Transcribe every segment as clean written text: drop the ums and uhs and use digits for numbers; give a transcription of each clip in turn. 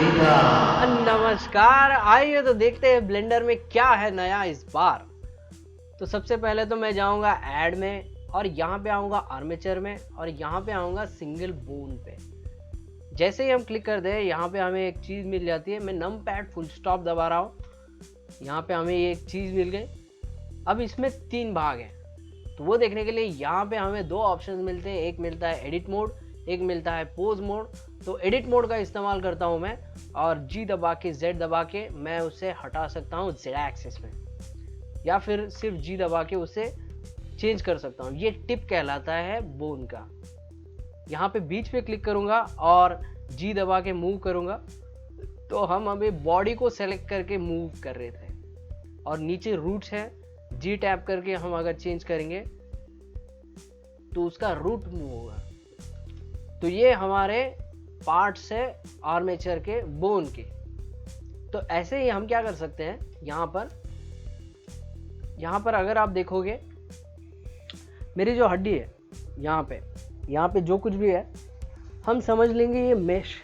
नमस्कार, आइए तो देखते हैं ब्लेंडर में क्या है नया इस बार। तो सबसे पहले तो मैं जाऊंगा ऐड में और यहाँ पे आऊंगा आर्मेचर में और यहाँ पे आऊंगा सिंगल बोन पे। जैसे ही हम क्लिक कर दें यहाँ पे हमें एक चीज़ मिल जाती है। मैं नम पैड फुल स्टॉप दबा रहा हूँ, यहाँ पे हमें ये एक चीज़ मिल गई। अब इसमें 3 भाग हैं, तो वो देखने के लिए यहाँ पे हमें 2 ऑप्शन मिलते हैं। एक मिलता है एडिट मोड, एक मिलता है पोज मोड। तो एडिट मोड का इस्तेमाल करता हूँ मैं, और जी दबा के जेड दबा के मैं उसे हटा सकता हूँ जेड एक्सिस में, या फिर सिर्फ जी दबा के उसे चेंज कर सकता हूँ। ये टिप कहलाता है बोन का। यहाँ पे बीच पे क्लिक करूँगा और जी दबा के मूव करूँगा, तो हम अभी बॉडी को सेलेक्ट करके मूव कर रहे थे। और नीचे रूट्स है, जी टैप करके हम अगर चेंज करेंगे तो उसका रूट मूव होगा। तो ये हमारे पार्ट्स है आर्मेचर के बोन के। तो ऐसे ही हम क्या कर सकते हैं, यहाँ पर अगर आप देखोगे मेरी जो हड्डी है यहाँ पे जो कुछ भी है हम समझ लेंगे ये मेश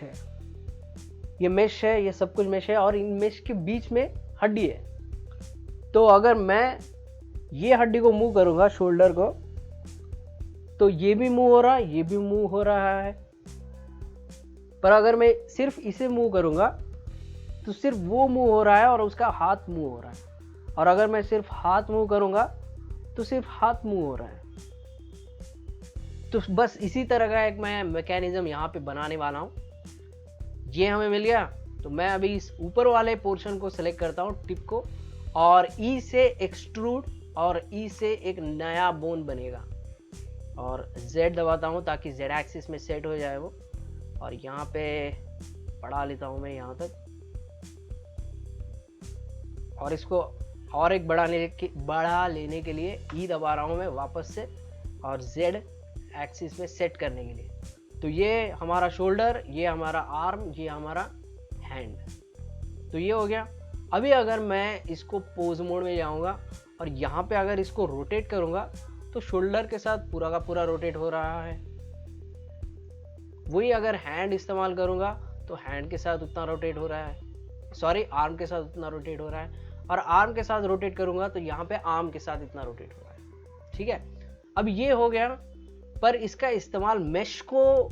है, ये सब कुछ मेश है और इन मेश के बीच में हड्डी है। तो अगर मैं ये हड्डी को मूव करूंगा, शोल्डर को, तो ये भी मूव हो रहा है, ये भी मूव हो रहा है। पर अगर मैं सिर्फ इसे मूव करूंगा तो सिर्फ वो मूव हो रहा है और उसका हाथ मूव हो रहा है। और अगर मैं सिर्फ हाथ मूव करूंगा तो सिर्फ हाथ मूव हो रहा है। तो बस इसी तरह का एक मैं मैकेनिज्म यहाँ पे बनाने वाला हूँ। ये हमें मिल गया, तो मैं अभी इस ऊपर वाले पोर्शन को सिलेक्ट करता हूँ, टिप को, और ई से एक्सट्रूड और ई से एक नया बोन बनेगा। और Z दबाता हूँ ताकि Z एक्सिस में सेट हो जाए वो। और यहाँ पे बढ़ा लेता हूँ मैं यहाँ तक, और इसको और एक बढ़ा लेने के लिए ई दबा रहा हूँ मैं वापस से, और Z एक्सिस में सेट करने के लिए। तो ये हमारा शोल्डर, ये हमारा आर्म, ये हमारा हैंड। तो ये हो गया। अभी अगर मैं इसको पोज मोड में जाऊँगा और यहाँ पे अगर इसको रोटेट करूँगा तो शोल्डर के साथ पूरा का पूरा रोटेट हो रहा है। वही अगर हैंड इस्तेमाल करूँगा तो हैंड के साथ उतना रोटेट हो रहा है, सॉरी आर्म के साथ उतना रोटेट हो रहा है। और आर्म के साथ रोटेट करूँगा तो यहाँ पे आर्म के साथ इतना रोटेट हो रहा है। ठीक है, अब ये हो गया। पर इसका इस्तेमाल मेश को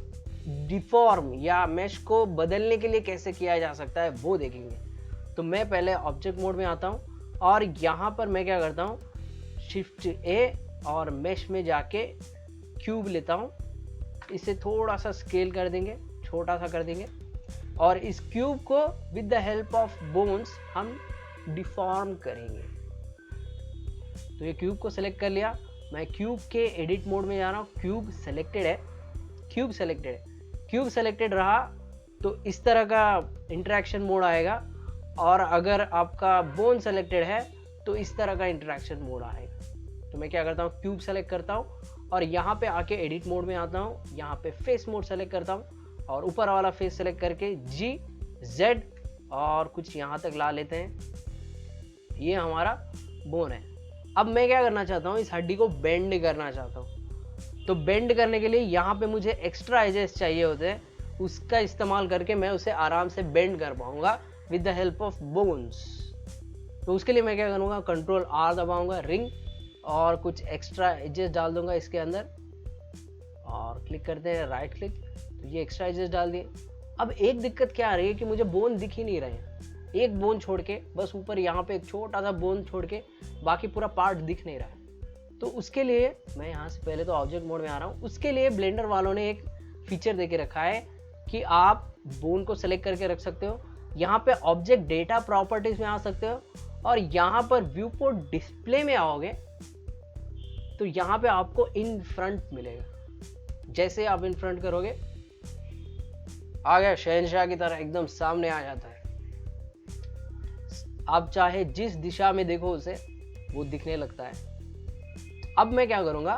डिफॉर्म या मेश को बदलने के लिए कैसे किया जा सकता है वो देखेंगे। तो मैं पहले ऑब्जेक्ट मोड में आता हूँ और यहाँ पर मैं क्या करता हूँ, शिफ्ट ए और मेश में जाके क्यूब लेता हूँ। इसे थोड़ा सा स्केल कर देंगे, छोटा सा कर देंगे, और इस क्यूब को with the help of bones हम डिफॉर्म करेंगे। तो ये क्यूब को सेलेक्ट कर लिया। मैं क्यूब के एडिट मोड में जा रहा हूँ। क्यूब सेलेक्टेड है, क्यूब सेलेक्टेड रहा तो इस तरह का इंटरेक्शन मोड आएगा। और अगर आपका बोन सेलेक्टेड है तो इस तरह का इंटरेक्शन मोड आएगा। तो मैं क्या करता हूँ, क्यूब सेलेक्ट करता हूँ और यहाँ पे आके एडिट मोड में आता हूँ। यहाँ पे फेस मोड सेलेक्ट करता हूँ और ऊपर वाला फेस सेलेक्ट करके जी जेड और कुछ यहाँ तक ला लेते हैं। ये हमारा बोन है। अब मैं क्या करना चाहता हूँ, इस हड्डी को बेंड करना चाहता हूँ। तो बेंड करने के लिए यहाँ पे मुझे एक्स्ट्रा एजेस चाहिए होते हैं, उसका इस्तेमाल करके मैं उसे आराम से बेंड कर पाऊंगा with the help of bones. तो उसके लिए मैं क्या करूँगा, कंट्रोल आर दबाऊंगा, रिंग, और कुछ एक्स्ट्रा एजेस डाल दूंगा इसके अंदर। और क्लिक करते हैं राइट क्लिक, तो ये एक्स्ट्रा एजेस डाल दिए। अब एक दिक्कत क्या आ रही है कि मुझे बोन दिख ही नहीं रहे हैं। एक बोन छोड़ के, बस ऊपर यहाँ पे एक छोटा सा बोन छोड़ के बाकी पूरा पार्ट दिख नहीं रहा है। तो उसके लिए मैं यहाँ से पहले तो ऑब्जेक्ट मोड में आ रहा हूँ। उसके लिए ब्लेंडर वालों ने एक फीचर देके रखा है कि आप बोन को सेलेक्ट करके रख सकते हो, यहाँ पे ऑब्जेक्ट डेटा प्रॉपर्टीज में आ सकते हो, और यहाँ पर व्यू पोर्ट डिस्प्ले में आओगे तो यहाँ पे आपको इन फ्रंट मिलेगा। जैसे आप इन फ्रंट करोगे, आ गया शहनशाह की तरह, एकदम सामने आ जाता है। आप चाहे जिस दिशा में देखो उसे, वो दिखने लगता है। अब मैं क्या करूंगा,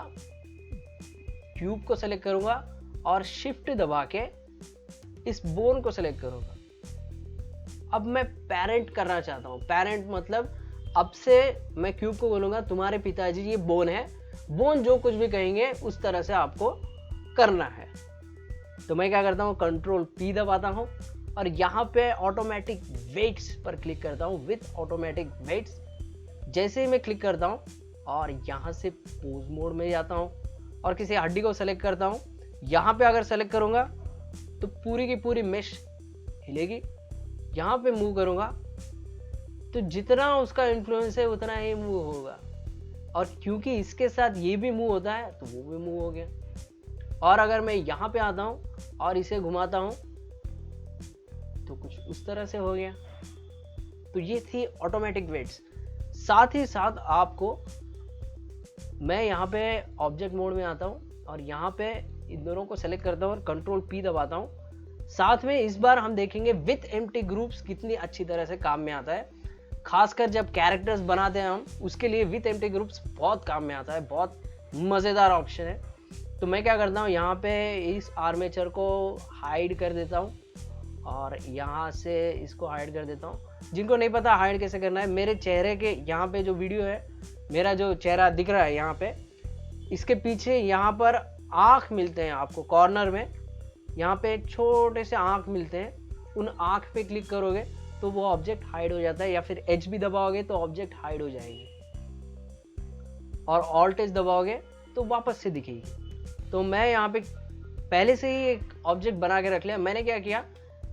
क्यूब को सेलेक्ट करूंगा और शिफ्ट दबा के इस बोन को सेलेक्ट करूंगा। अब मैं पेरेंट करना चाहता हूं। पेरेंट मतलब अब से मैं क्यूब को बोलूंगा तुम्हारे पिताजी ये बोन है, बोन जो कुछ भी कहेंगे उस तरह से आपको करना है। तो मैं क्या करता हूँ, कंट्रोल पी दबाता हूँ और यहाँ पे ऑटोमेटिक वेट्स पर क्लिक करता हूँ, विथ ऑटोमेटिक वेट्स। जैसे ही मैं क्लिक करता हूँ और यहाँ से पोज मोड में जाता हूँ और किसी हड्डी को सेलेक्ट करता हूँ, यहाँ पे अगर सेलेक्ट करूँगा तो पूरी की पूरी मेश हिलेगी। यहाँ पे मूव करूँगा तो जितना उसका इन्फ्लुएंस है उतना ही मूव होगा, और क्योंकि इसके साथ ये भी मूव होता है तो वो भी मूव हो गया। और अगर मैं यहाँ पे आता हूँ और इसे घुमाता हूँ तो कुछ उस तरह से हो गया। तो ये थी ऑटोमेटिक वेट्स। साथ ही साथ आपको मैं यहाँ पे ऑब्जेक्ट मोड में आता हूँ और यहाँ पे इन दोनों को सेलेक्ट करता हूँ और कंट्रोल पी दबाता हूँ। साथ में इस बार हम देखेंगे विथ एम्प्टी ग्रुप्स कितनी अच्छी तरह से काम में आता है, खासकर जब कैरेक्टर्स बनाते हैं हम, उसके लिए विथ एम्प्टी ग्रुप्स बहुत काम में आता है, बहुत मज़ेदार ऑप्शन है। तो मैं क्या करता हूँ, यहाँ पे इस आर्मेचर को हाइड कर देता हूँ और यहाँ से इसको हाइड कर देता हूँ। जिनको नहीं पता हाइड कैसे करना है, मेरे चेहरे के यहाँ पे जो वीडियो है, मेरा जो चेहरा दिख रहा है यहाँ पे, इसके पीछे यहाँ पर आँख मिलते हैं आपको कॉर्नर में, यहाँ पे छोटे से आँख मिलते हैं। उन आँख पे क्लिक करोगे तो वो ऑब्जेक्ट हाइड हो जाता है, या फिर एच भी दबाओगे तो ऑब्जेक्ट हाइड हो जाएंगे, और ऑल्ट एच दबाओगे तो वापस से दिखेगी। तो मैं यहाँ पे पहले से ही एक ऑब्जेक्ट बना के रख लिया। मैंने क्या किया,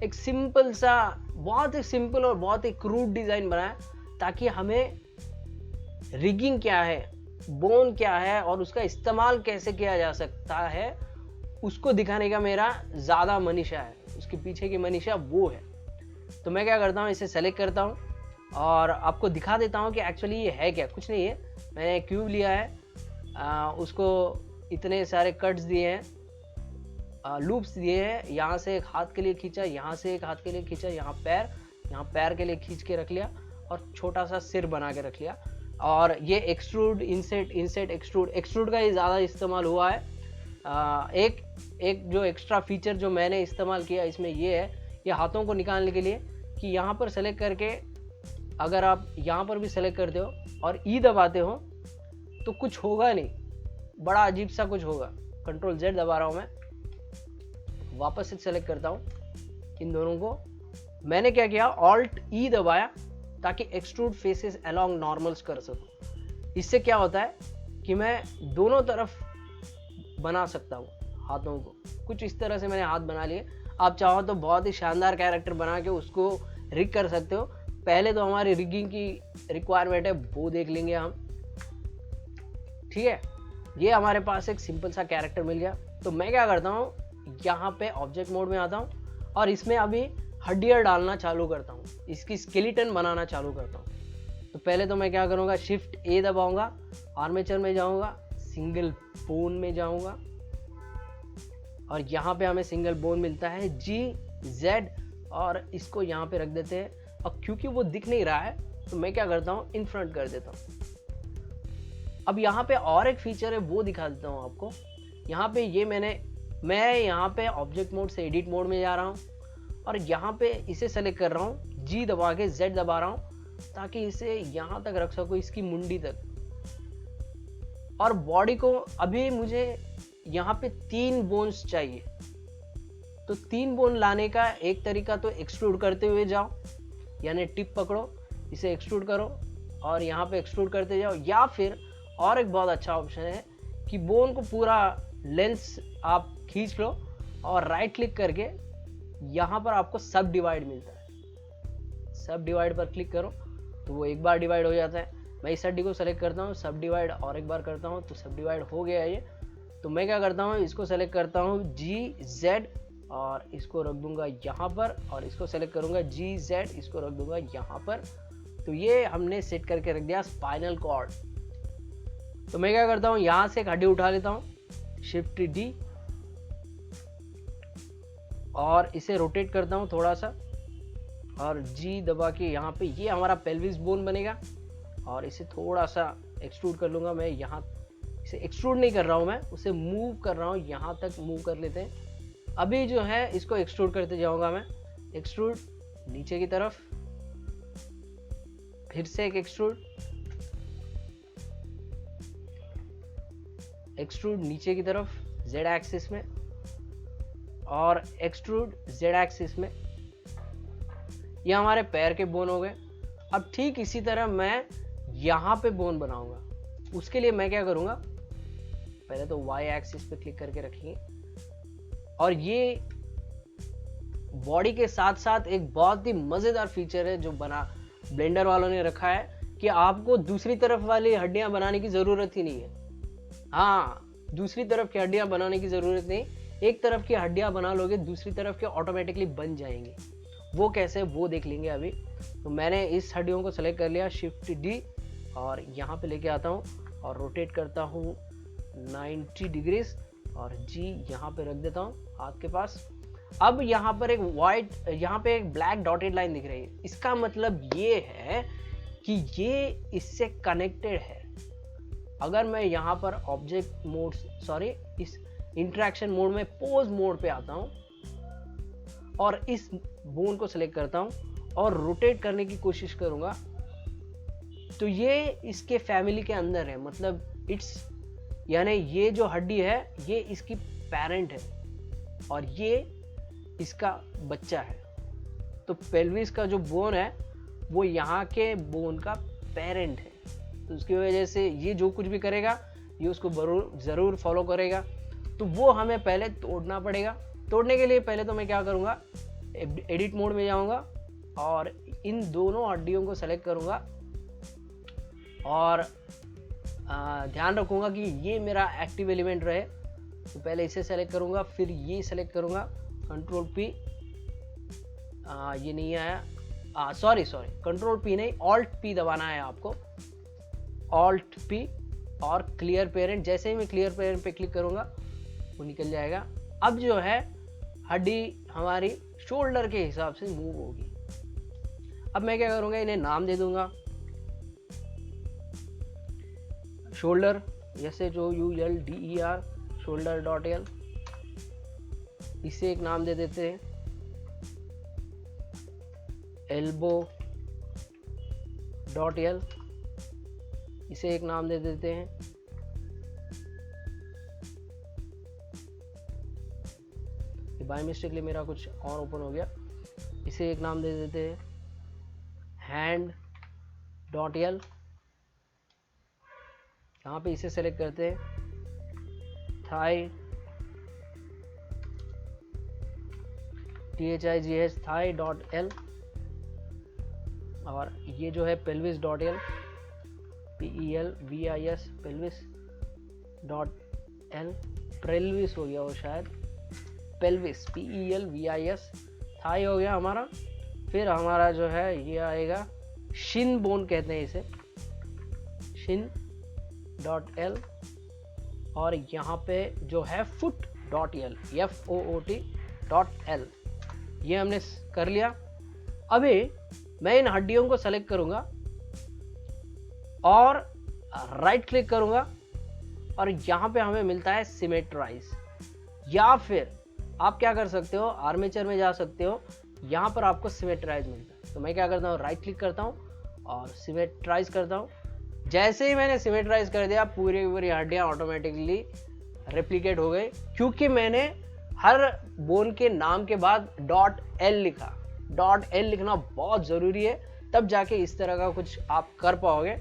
एक सिंपल सा, बहुत ही सिंपल और बहुत ही क्रूड डिजाइन बनाया, ताकि हमें रिगिंग क्या है, बोन क्या है और उसका इस्तेमाल कैसे किया जा सकता है उसको दिखाने का मेरा ज़्यादा मनीषा है, उसके पीछे की मनीषा वो है। तो मैं क्या करता हूँ, इसे सेलेक्ट करता हूँ और आपको दिखा देता हूँ कि एक्चुअली ये है क्या। कुछ नहीं है, मैंने क्यूब लिया है, उसको इतने सारे कट्स दिए हैं, लूप्स दिए हैं, यहाँ से एक हाथ के लिए खींचा, यहाँ से एक हाथ के लिए खींचा, यहाँ पैर के लिए खींच के रख लिया और छोटा सा सिर बना के रख लिया। और ये एक्सट्रूड, इंसेट, एक्सट्रूड का ही ज़्यादा इस्तेमाल हुआ है। एक जो एक्स्ट्रा फीचर जो मैंने इस्तेमाल किया इसमें ये है, ये हाथों को निकालने के लिए कि यहाँ पर सेलेक्ट करके अगर आप यहाँ पर भी सेलेक्ट करते हो और ई दबाते हो तो कुछ होगा नहीं, बड़ा अजीब सा कुछ होगा। कंट्रोल जेड दबा रहा हूँ मैं, वापस से सेलेक्ट करता हूँ इन दोनों को। मैंने क्या किया, ऑल्ट ई दबाया ताकि एक्सट्रूड फेसेस अलोंग नॉर्मल्स कर सकूं। इससे क्या होता है कि मैं दोनों तरफ बना सकता हूँ हाथों को। कुछ इस तरह से मैंने हाथ बना लिए। आप चाहो तो बहुत ही शानदार कैरेक्टर बना के उसको रिग कर सकते हो। पहले तो हमारी रिगिंग की रिक्वायरमेंट है, वो देख लेंगे हम, ठीक है। ये हमारे पास एक सिंपल सा कैरेक्टर मिल गया। तो मैं क्या करता हूँ, यहाँ पे ऑब्जेक्ट मोड में आता हूँ और इसमें अभी हड्डियाँ डालना चालू करता हूँ, इसकी स्केलेटन बनाना चालू करता हूँ। तो पहले तो मैं क्या करूँगा, शिफ्ट ए दबाऊंगा, आर्मेचर में जाऊँगा, सिंगल बोन में जाऊँगा और यहाँ पे हमें सिंगल बोन मिलता है GZ, और इसको यहाँ पे रख देते हैं। और क्योंकि वो दिख नहीं रहा है तो मैं क्या करता हूँ, इन फ्रंट कर देता हूँ। अब यहाँ पे और एक फीचर है, वो दिखा देता हूँ आपको। यहाँ पे ये मैं यहाँ पे ऑब्जेक्ट मोड से एडिट मोड में जा रहा हूँ और यहाँ पे इसे सेलेक्ट कर रहा हूँ, G दबा के Z दबा रहा हूँ ताकि इसे यहाँ तक रख सको, इसकी मुंडी तक। और बॉडी को अभी मुझे यहाँ पे 3 बोन्स चाहिए। तो 3 बोन लाने का एक तरीका तो एक्सट्रूड करते हुए जाओ, यानी टिप पकड़ो, इसे एक्सट्रूड करो और यहाँ पे एक्सट्रूड करते जाओ। या फिर और एक बहुत अच्छा ऑप्शन है कि बोन को पूरा लेंस आप खींच लो और राइट क्लिक करके यहाँ पर आपको सब डिवाइड मिलता है। सब डिवाइड पर क्लिक करो तो वो एक बार डिवाइड हो जाता है। मैं इस हड्डी को सेलेक्ट करता हूँ, सब डिवाइड और एक बार करता हूँ तो सब डिवाइड हो गया ये। तो मैं क्या करता हूँ, इसको सेलेक्ट करता हूँ GZ और इसको रख दूंगा यहाँ पर, और इसको सेलेक्ट करूंगा GZ, इसको रख दूंगा यहाँ पर। तो ये हमने सेट करके रख दिया स्पाइनल कॉर्ड। तो मैं क्या करता हूँ, यहाँ से एक हड्डी उठा लेता हूँ, शिफ्ट D, और इसे रोटेट करता हूँ थोड़ा सा और G दबा के यहाँ पे ये हमारा पेल्विस बोन बनेगा। और इसे थोड़ा सा एक्सट्रूड कर लूँगा मैं, यहाँ इसे एक्सट्रूड नहीं कर रहा हूँ मैं, उसे मूव कर रहा हूँ, यहाँ तक मूव कर लेते हैं। अभी जो है इसको एक्सट्रूड करते जाऊँगा मैं, एक्सट्रूड नीचे की तरफ, फिर से एक एक्सट्रूड नीचे की तरफ Z एक्सिस में, और एक्सट्रूड Z एक्सिस में, ये हमारे पैर के बोन हो गए। अब ठीक इसी तरह मैं यहाँ पे बोन बनाऊंगा। उसके लिए मैं क्या करूंगा, पहले तो वाई एक्सिस पे क्लिक करके रखिए, और ये बॉडी के साथ साथ एक बहुत ही मजेदार फीचर है जो बना ब्लेंडर वालों ने रखा है कि आपको दूसरी तरफ वाली हड्डियां बनाने की जरूरत ही नहीं है। हाँ, दूसरी तरफ की हड्डियां बनाने की जरूरत नहीं, एक तरफ की हड्डियां बना लोगे, दूसरी तरफ के ऑटोमेटिकली बन जाएंगे। वो कैसे, वो देख लेंगे अभी। तो मैंने इस हड्डियों को सेलेक्ट कर लिया, शिफ्ट डी, और यहाँ पे लेके आता हूँ और रोटेट करता हूँ 90 डिग्रीज, और जी यहाँ पे रख देता हूँ हाथ के पास। अब यहाँ पर एक वाइट, यहाँ पे एक ब्लैक डॉटेड लाइन दिख रही है। इसका मतलब ये है कि ये इससे कनेक्टेड है। अगर मैं यहाँ पर ऑब्जेक्ट मोड, सॉरी, इस इंटरेक्शन मोड में पोज मोड पे आता हूँ और इस बोन को सिलेक्ट करता हूँ और रोटेट करने की कोशिश करूंगा, तो ये इसके फैमिली के अंदर है। मतलब इट्स, यानी ये जो हड्डी है ये इसकी पेरेंट है और ये इसका बच्चा है। तो पेल्विस का जो बोन है वो यहाँ के बोन का पेरेंट है। तो उसकी वजह से ये जो कुछ भी करेगा ये उसको ज़रूर फॉलो करेगा। तो वो हमें पहले तोड़ना पड़ेगा। तोड़ने के लिए पहले तो मैं क्या करूँगा, एडिट मोड में जाऊँगा और इन दोनों हड्डियों को सेलेक्ट करूँगा और ध्यान रखूँगा कि ये मेरा एक्टिव एलिमेंट रहे। तो पहले इसे सेलेक्ट करूँगा, फिर ये सेलेक्ट करूँगा, कंट्रोल पी, ये नहीं आया, सॉरी कंट्रोल पी नहीं, ऑल्ट पी दबाना है आपको, ऑल्ट पी, और क्लियर पेरेंट। जैसे ही मैं क्लियर पेरेंट पे क्लिक करूँगा वो निकल जाएगा। अब जो है हड्डी हमारी शोल्डर के हिसाब से मूव होगी। अब मैं क्या करूँगा, इन्हें नाम दे दूंगा, shoulder, SHOULDER, shoulder dot L, इसे एक नाम दे देते हैं, एल्बो डॉट एल, इसे एक नाम दे देते हैं, बाय मिस्टेकली मेरा कुछ और ओपन हो गया, इसे एक नाम दे देते हैं, हैंड डॉट एल, यहाँ पे इसे सेलेक्ट करते हैं, thigh, THIGH, thigh dot L, और ये जो है pelvis dot L, PELVIS, pelvis dot L, pelvis हो गया वो शायद, पेल्विस, PELVIS, थाई हो गया हमारा। फिर हमारा जो है ये आएगा, शिन बोन कहते हैं इसे, शिन डॉट एल, और यहाँ पे जो है foot dot L, FOOT dot L, ये हमने कर लिया। अभी मैं इन हड्डियों को सेलेक्ट करूंगा और राइट क्लिक करूंगा और यहाँ पे हमें मिलता है सिमेट्राइज, या फिर आप क्या कर सकते हो, आर्मेचर में जा सकते हो, यहाँ पर आपको सिमेट्राइज मिलता है। तो मैं क्या करता हूँ, राइट क्लिक करता हूँ और सिमेट्राइज करता हूँ। जैसे ही मैंने सिमेट्राइज कर दिया, पूरी पूरी हड्डियाँ ऑटोमेटिकली रेप्लिकेट हो गई, क्योंकि मैंने हर बोन के नाम के बाद डॉट एल लिखा। डॉट एल लिखना बहुत ज़रूरी है, तब जाके इस तरह का कुछ आप कर पाओगे।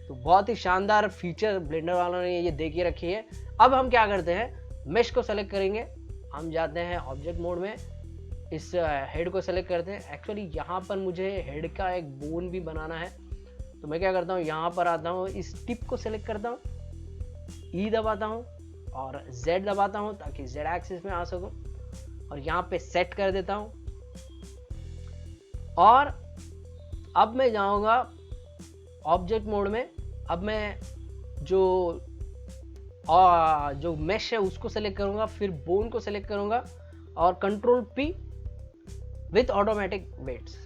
तो बहुत ही शानदार फीचर ब्लेंडर वालों ने ये दे के रखी है। अब हम क्या करते हैं, मेश को सेलेक्ट करेंगे, हम जाते हैं ऑब्जेक्ट मोड में, इस हेड को सेलेक्ट करते हैं। एक्चुअली यहाँ पर मुझे हेड का एक बोन भी बनाना है, तो मैं क्या करता हूँ, यहाँ पर आता हूँ, इस टिप को सेलेक्ट करता हूँ, E दबाता हूँ और Z दबाता हूँ ताकि Z एक्सिस में आ सकूँ, और यहाँ पे सेट कर देता हूँ। और अब मैं जाऊँगा ऑब्जेक्ट मोड में। अब मैं जो मेश है उसको सेलेक्ट करूँगा, फिर बोन को सेलेक्ट करूँगा और control P with automatic weights.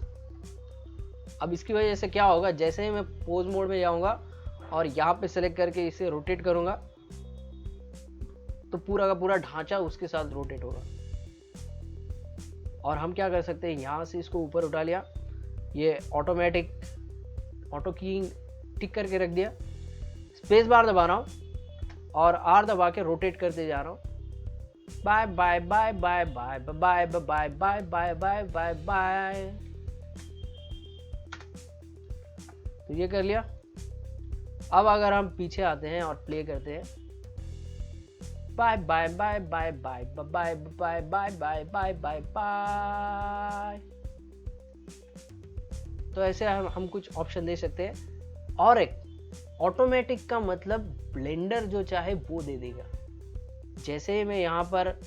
अब इसकी वजह से क्या होगा, जैसे ही मैं पोज मोड में जाऊंगा और यहाँ पे सेलेक्ट करके इसे रोटेट करूंगा, तो पूरा का पूरा ढांचा उसके साथ रोटेट होगा। और हम क्या कर सकते हैं, यहाँ से इसको ऊपर उठा लिया, ये ऑटोमेटिक ऑटो कीइंग टिक करके रख दिया, स्पेस बार दबा रहा हूँ और R दबा के रोटेट करते जा रहा हूँ। Bye bye bye bye bye bye bye bye bye bye bye bye bye, तो ये कर लिया। अब अगर हम पीछे आते हैं और प्ले करते हैं, bye bye bye bye bye bye bye bye bye bye bye bye, तो ऐसे हम कुछ ऑप्शन दे सकते हैं। और एक ऑटोमेटिक का मतलब ब्लेंडर जो चाहे वो दे देगा। जैसे मैं यहाँ पर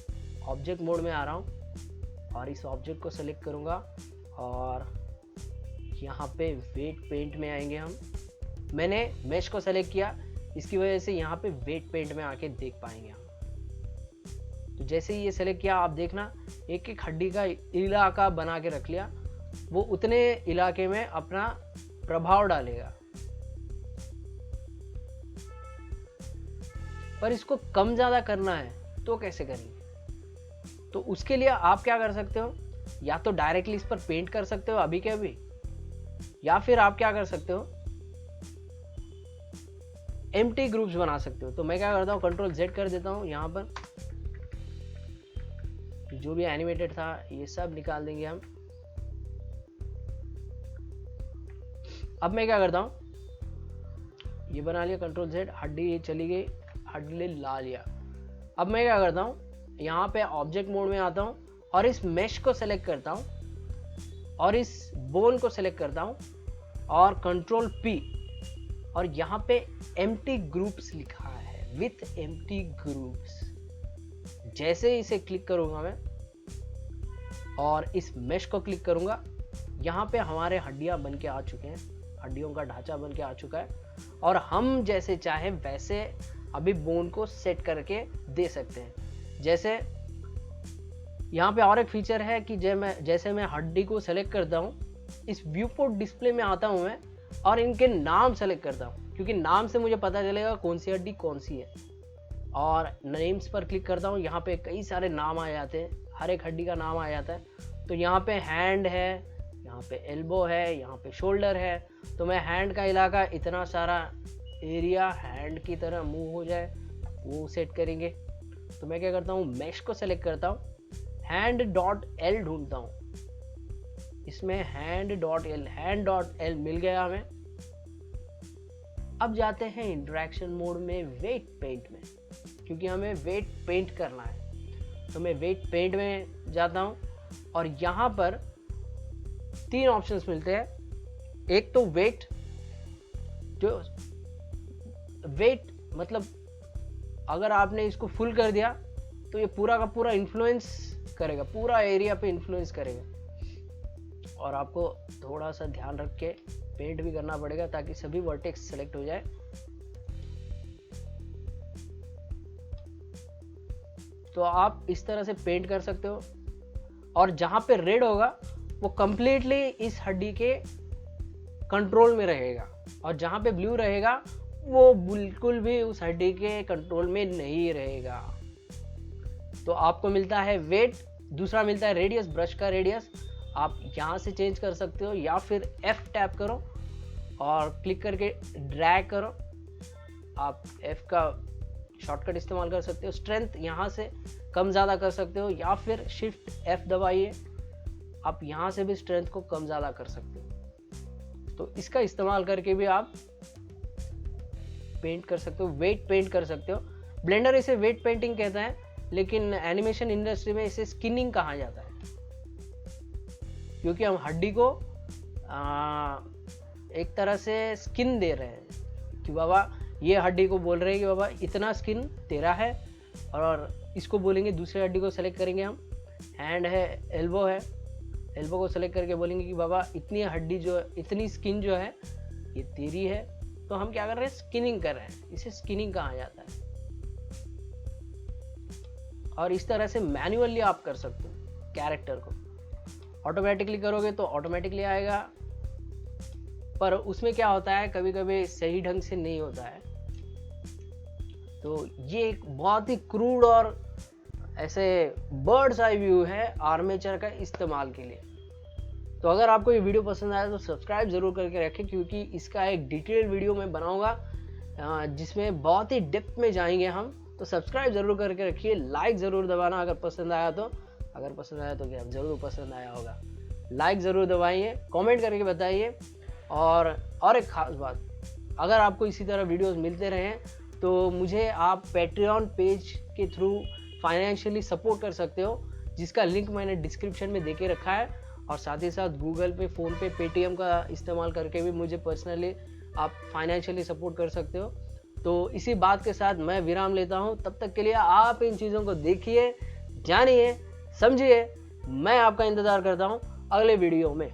ऑब्जेक्ट मोड में आ रहा हूँ और इस ऑब्जेक्ट को सेलेक्ट करूँगा और यहाँ पे वेट पेंट में आएंगे हम। मैंने मेश को सेलेक्ट किया, इसकी वजह से यहाँ पे वेट पेंट में आके देख पाएंगे हम। तो जैसे ही ये सेलेक्ट किया, आप देखना एक एक हड्डी का इलाका बना के रख लिया, वो उतने इलाके में अपना प्रभाव डालेगा। पर इसको कम ज्यादा करना है तो कैसे करेंगे? तो उसके लिए आप क्या कर सकते हो, या तो डायरेक्टली इस पर पेंट कर सकते हो अभी के अभी, या फिर आप क्या कर सकते हो, एम्प्टी ग्रुप्स बना सकते हो। तो मैं क्या करता हूँ, कंट्रोल Z कर देता हूँ। यहाँ पर जो भी एनिमेटेड था ये सब निकाल देंगे हम। अब मैं क्या करता हूँ, ये बना लिया, कंट्रोल Z, हड्डी चली गई, हड्डी ला लिया। अब मैं क्या करता हूँ, यहाँ पे ऑब्जेक्ट मोड में आता हूँ और इस मेश को सेलेक्ट करता हूँ और इस बोन को सेलेक्ट करता हूँ और कंट्रोल P, और यहाँ पे एम्प्टी ग्रुप्स लिखा है, विथ एम्प्टी ग्रुप्स। जैसे ही इसे क्लिक करूंगा मैं और इस मेश को क्लिक करूंगा, यहाँ पे हमारे हड्डियां बन के आ चुके हैं, हड्डियों का ढांचा बन के आ चुका है और हम जैसे चाहे वैसे अभी बोन को सेट करके दे सकते हैं। जैसे यहाँ पे और एक फीचर है कि जैसे मैं हड्डी को सेलेक्ट करता हूँ, इस व्यू पोर्ट डिस्प्ले में आता हूँ मैं और इनके नाम सेलेक्ट करता हूँ, क्योंकि नाम से मुझे पता चलेगा कौन सी हड्डी कौन सी है। और नेम्स पर क्लिक करता हूँ, यहाँ पे कई सारे नाम आ जाते हैं, हर एक हड्डी का नाम आ जाता है। तो यहाँ पे हैंड है, यहाँ पे एल्बो है, यहाँ पे शोल्डर है। तो मैं हैंड का इलाका, इतना सारा एरिया हैंड की तरह मूव हो जाए वो सेट करेंगे। तो मैं क्या करता हूँ, मेश को सेलेक्ट करता हूँ, hand.l ढूंढता हूँ, इसमें hand.l मिल गया हमें। अब जाते हैं इंटरेक्शन मोड में, वेट पेंट में, क्योंकि हमें वेट पेंट करना है। तो मैं वेट पेंट में जाता हूँ और यहाँ पर 3 ऑप्शंस मिलते हैं। एक तो वेट, जो वेट मतलब अगर आपने इसको फुल कर दिया तो ये पूरा का पूरा इन्फ्लुएंस करेगा, पूरा एरिया पे इन्फ्लुएंस करेगा। और आपको थोड़ा सा ध्यान रख के पेंट भी करना पड़ेगा ताकि सभी वर्टेक्स सेलेक्ट हो जाए। तो आप इस तरह से पेंट कर सकते हो और जहां पे रेड होगा वो कंप्लीटली इस हड्डी के कंट्रोल में रहेगा और जहां पे ब्लू रहेगा वो बिल्कुल भी उस हड्डी के कंट्रोल में नहीं रहेगा। तो आपको मिलता है वेट, दूसरा मिलता है रेडियस, ब्रश का रेडियस आप यहाँ से चेंज कर सकते हो, या फिर F टैप करो और क्लिक करके ड्रैग करो, आप F का शॉर्टकट इस्तेमाल कर सकते हो। स्ट्रेंथ यहाँ से कम ज़्यादा कर सकते हो, या फिर शिफ्ट F दबाइए, आप यहाँ से भी स्ट्रेंथ को कम ज़्यादा कर सकते हो। तो इसका इस्तेमाल करके भी आप पेंट कर सकते हो, वेट पेंट कर सकते हो। ब्लेंडर इसे वेट पेंटिंग कहता है, लेकिन एनिमेशन इंडस्ट्री में इसे स्किनिंग कहा जाता है, क्योंकि हम हड्डी को एक तरह से स्किन दे रहे हैं कि बाबा ये हड्डी को बोल रहे हैं कि बाबा इतना स्किन तेरा है, और इसको बोलेंगे दूसरे हड्डी को सेलेक्ट करेंगे हम, हैंड है, एल्बो है, एल्बो को सेलेक्ट करके बोलेंगे कि बाबा इतनी हड्डी जो, इतनी स्किन जो है ये तेरी है। तो हम क्या कर रहे हैं, स्किनिंग कर रहे हैं, इसे स्किनिंग कहा जाता है। और इस तरह से मैन्युअली आप कर सकते हो कैरेक्टर को। ऑटोमेटिकली करोगे तो ऑटोमेटिकली आएगा, पर उसमें क्या होता है कभी कभी सही ढंग से नहीं होता है। तो ये एक बहुत ही क्रूड और ऐसे बर्ड्स आई व्यू है आर्मेचर का इस्तेमाल के लिए। तो अगर आपको ये वीडियो पसंद आया तो सब्सक्राइब जरूर करके रखें, क्योंकि इसका एक डिटेल वीडियो मैं बनाऊंगा जिसमें बहुत ही डेप्थ में जाएंगे हम। तो सब्सक्राइब जरूर करके रखिए, लाइक ज़रूर दबाना अगर पसंद आया तो। अगर पसंद आया तो क्या, ज़रूर पसंद आया होगा, लाइक ज़रूर दबाइए, कमेंट करके बताइए और एक ख़ास बात, अगर आपको इसी तरह वीडियोस मिलते रहें तो मुझे आप पैट्रियन पेज के थ्रू फाइनेंशियली सपोर्ट कर सकते हो, जिसका लिंक मैंने डिस्क्रिप्शन में देके रखा है। और साथ ही साथ गूगल पे, फ़ोनपे, पेटीएम का इस्तेमाल करके भी मुझे पर्सनली आप फाइनेंशियली सपोर्ट कर सकते हो। तो इसी बात के साथ मैं विराम लेता हूँ। तब तक के लिए आप इन चीज़ों को देखिए, जानिए, समझिए। मैं आपका इंतज़ार करता हूँ अगले वीडियो में।